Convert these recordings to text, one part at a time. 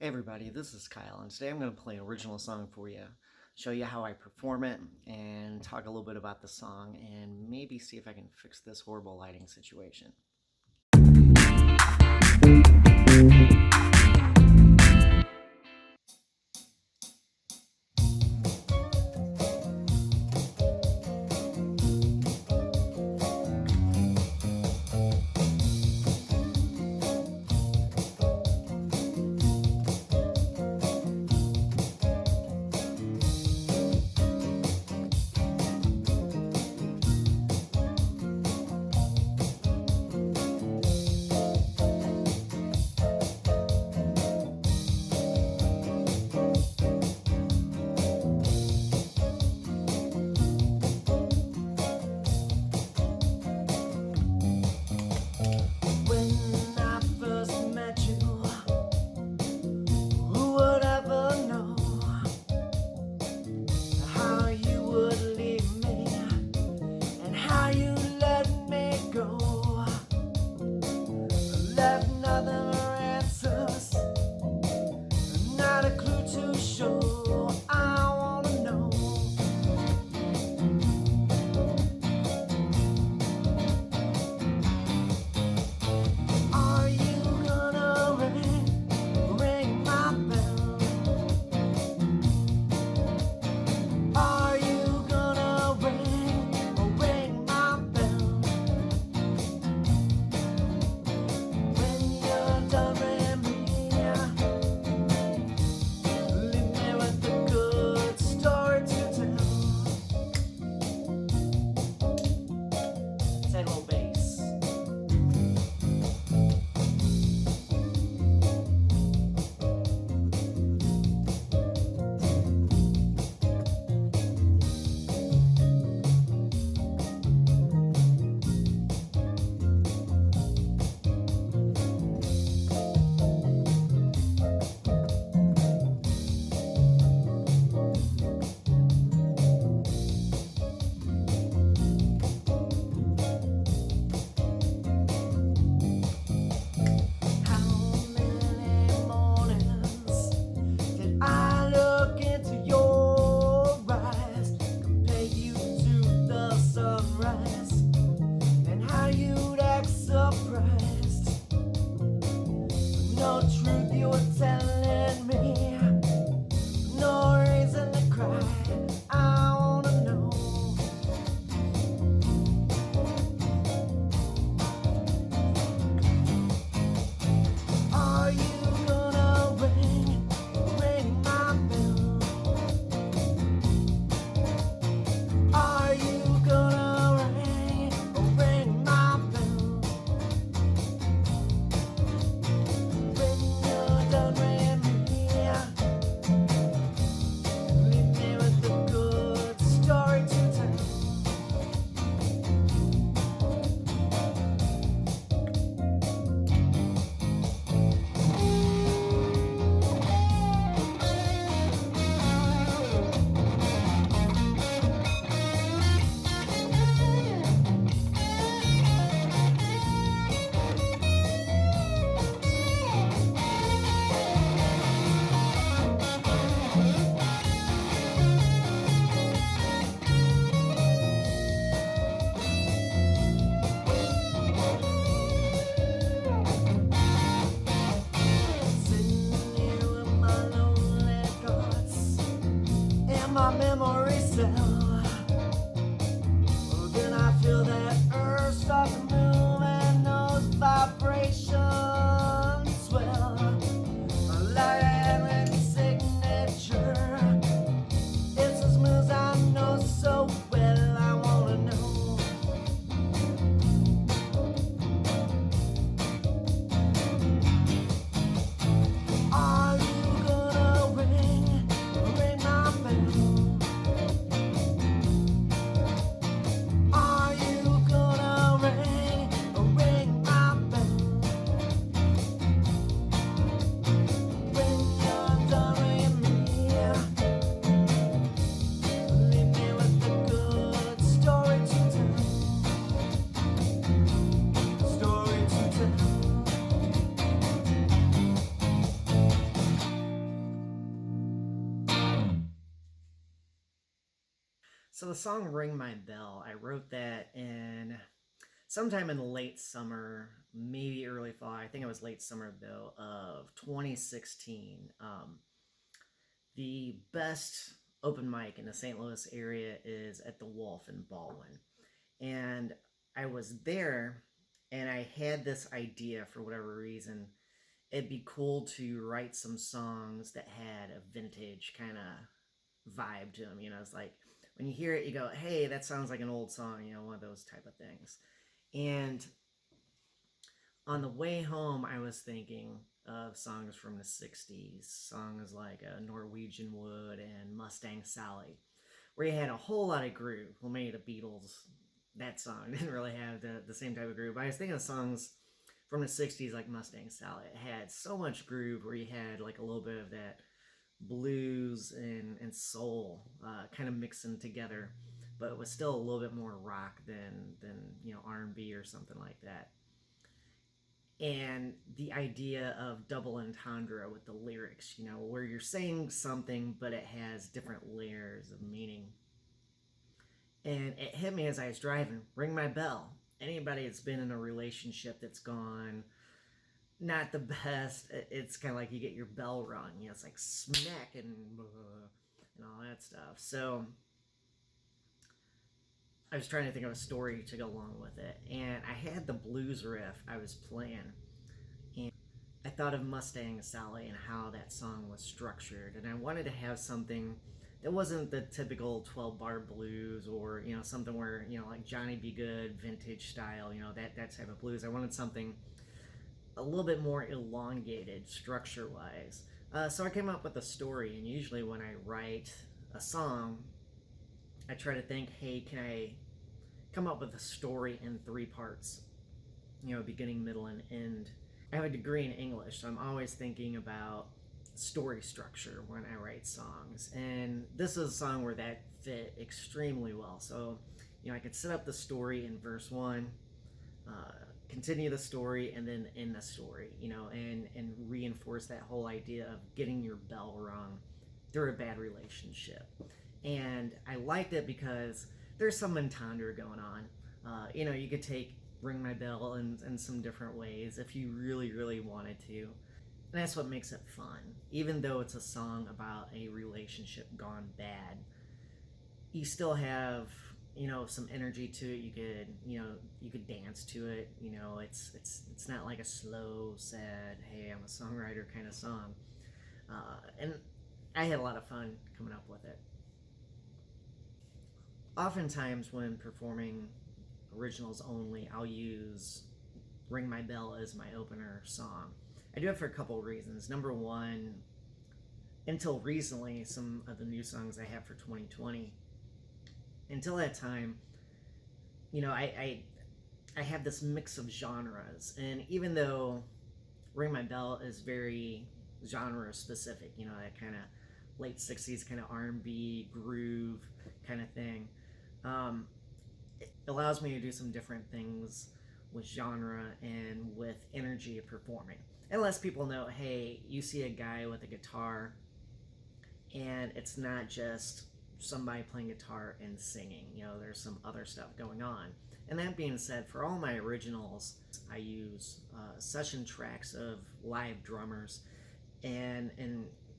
Hey everybody, this is Kyle, and today I'm going to play an original song for you, show you how I perform it, and talk a little bit about the song, and maybe see if I can fix this horrible lighting situation. No truth you're telling me, no reason to cry. I wanna know. Are you gonna ring my bell? Are you gonna ring my bell? My memory cell. Then I feel that earth start to move and those vibrations swell. Like a handwritten signature. It's as smooth as I know so well. I wanna know. Are you gonna ring my bell? So the song Ring My Bell, I wrote that in sometime in the late summer, maybe early fall. I think it was late summer though of 2016. The best open mic in the St. Louis area is at the Wolf in Baldwin. And I was there and I had this idea for whatever reason. It'd be cool to write some songs that had a vintage kind of vibe to them. You know, it's like when you hear it, you go, hey, that sounds like an old song, you know, one of those type of things. And on the way home, I was thinking of songs from the 60s, songs like Norwegian Wood and Mustang Sally, where you had a whole lot of groove. Well, maybe the Beatles, that song didn't really have the same type of groove. But I was thinking of songs from the 60s like Mustang Sally. It had so much groove where you had like a little bit of that blues and soul kind of mixing together, but it was still a little bit more rock than you know, R&B or something like that. And the idea of double entendre with the lyrics, you know, where you're saying something but it has different layers of meaning. And it hit me as I was driving, ring my bell. Anybody that's been in a relationship that's gone not the best, it's kind of like you get your bell rung, you know, it's like smack and all that stuff. So I was trying to think of a story to go along with it, and I had the blues riff I was playing, and I thought of Mustang Sally and how that song was structured, and I wanted to have something that wasn't the typical 12 bar blues, or you know, something where, you know, like Johnny B. Good vintage style, you know, that type of blues. I wanted something a little bit more elongated structure wise. So I came up with a story, and usually when I write a song, I try to think, hey, can I come up with a story in 3 parts? You know, beginning, middle, and end. I have a degree in English, so I'm always thinking about story structure when I write songs. And this is a song where that fit extremely well. So, you know, I could set up the story in verse 1, continue the story, and then end the story, you know, and reinforce that whole idea of getting your bell rung through a bad relationship. And I liked it because there's some entendre going on. You know, you could take Ring My Bell in some different ways if you really, really wanted to. And that's what makes it fun. Even though it's a song about a relationship gone bad, you still have, you know, some energy to it. You could dance to it. You know, it's not like a slow, sad, hey, I'm a songwriter kind of song. And I had a lot of fun coming up with it. Oftentimes when performing originals only, I'll use Ring My Bell as my opener song. I do it for a couple of reasons. Number one, until recently, some of the new songs I have for 2020, until that time, you know, I have this mix of genres, and even though Ring My Bell is very genre specific, you know, that kind of late 60s kind of R&B groove kind of thing, it allows me to do some different things with genre and with energy of performing. It lets people know, hey, you see a guy with a guitar, and it's not just somebody playing guitar and singing. You know, there's some other stuff going on. And that being said, for all my originals, I use session tracks of live drummers, and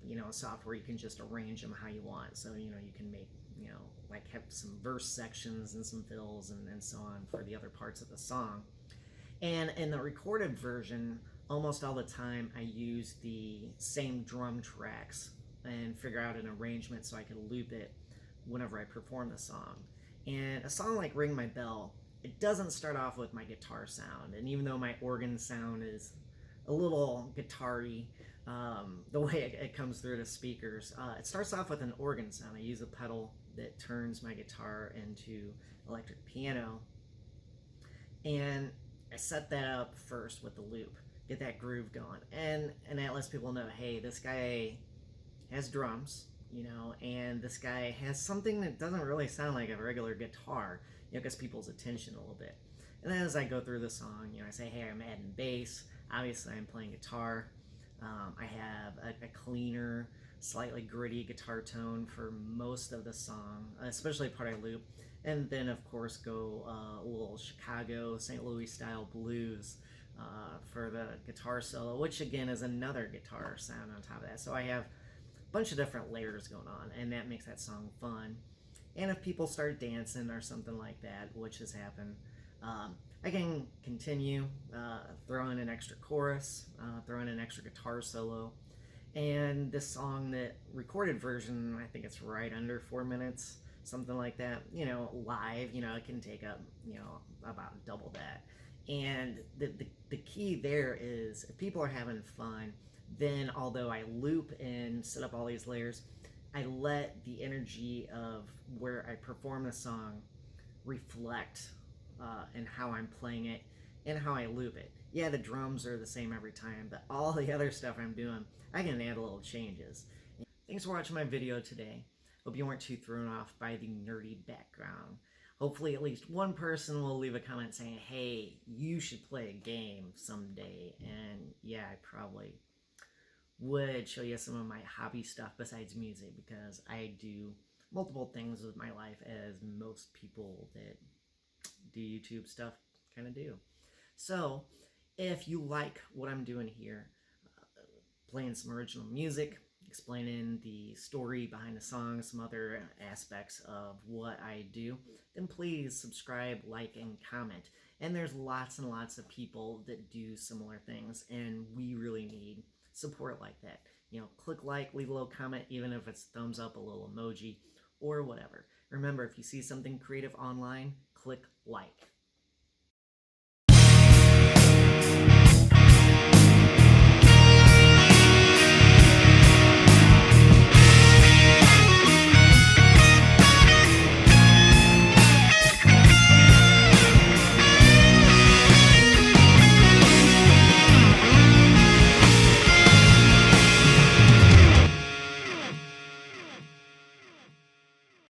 you know, software you can just arrange them how you want. So, you know, you can make, you know, like have some verse sections and some fills and so on for the other parts of the song. And in the recorded version, almost all the time I use the same drum tracks and figure out an arrangement so I can loop it whenever I perform the song. And a song like Ring My Bell, it doesn't start off with my guitar sound. And even though my organ sound is a little guitar-y, the way it comes through the speakers, it starts off with an organ sound. I use a pedal that turns my guitar into electric piano. And I set that up first with the loop, get that groove going. And that lets people know, hey, this guy has drums, you know, and this guy has something that doesn't really sound like a regular guitar, you know, gets people's attention a little bit. And then as I go through the song, you know, I say, hey, I'm adding bass. Obviously, I'm playing guitar. I have a cleaner slightly gritty guitar tone for most of the song, especially the part I loop. And then, of course, go a little Chicago, St. Louis style blues for the guitar solo, which again is another guitar sound on top of that. So I have a bunch of different layers going on, and that makes that song fun. And if people start dancing or something like that, which has happened, I can continue, throw in an extra chorus, throw in an extra guitar solo. And this song, that recorded version, I think it's right under 4 minutes, something like that. Live, it can take up, about double that. And the key there is if people are having fun, then although I loop and set up all these layers, I let the energy of where I perform the song reflect in how I'm playing it and how I loop it. Yeah, the drums are the same every time, but all the other stuff I'm doing, I can add little changes. Thanks for watching my video today. Hope you weren't too thrown off by the nerdy background. Hopefully at least one person will leave a comment saying, hey, you should play a game someday. And yeah, I probably would show you some of my hobby stuff besides music, because I do multiple things with my life, as most people that do YouTube stuff kind of do. So if you like what I'm doing here, playing some original music, explaining the story behind the song, some other aspects of what I do, then please subscribe, like, and comment. And there's lots and lots of people that do similar things, and we really need support like that. Click like, leave a little comment, even if it's thumbs up, a little emoji, or whatever. Remember, if you see something creative online, click like.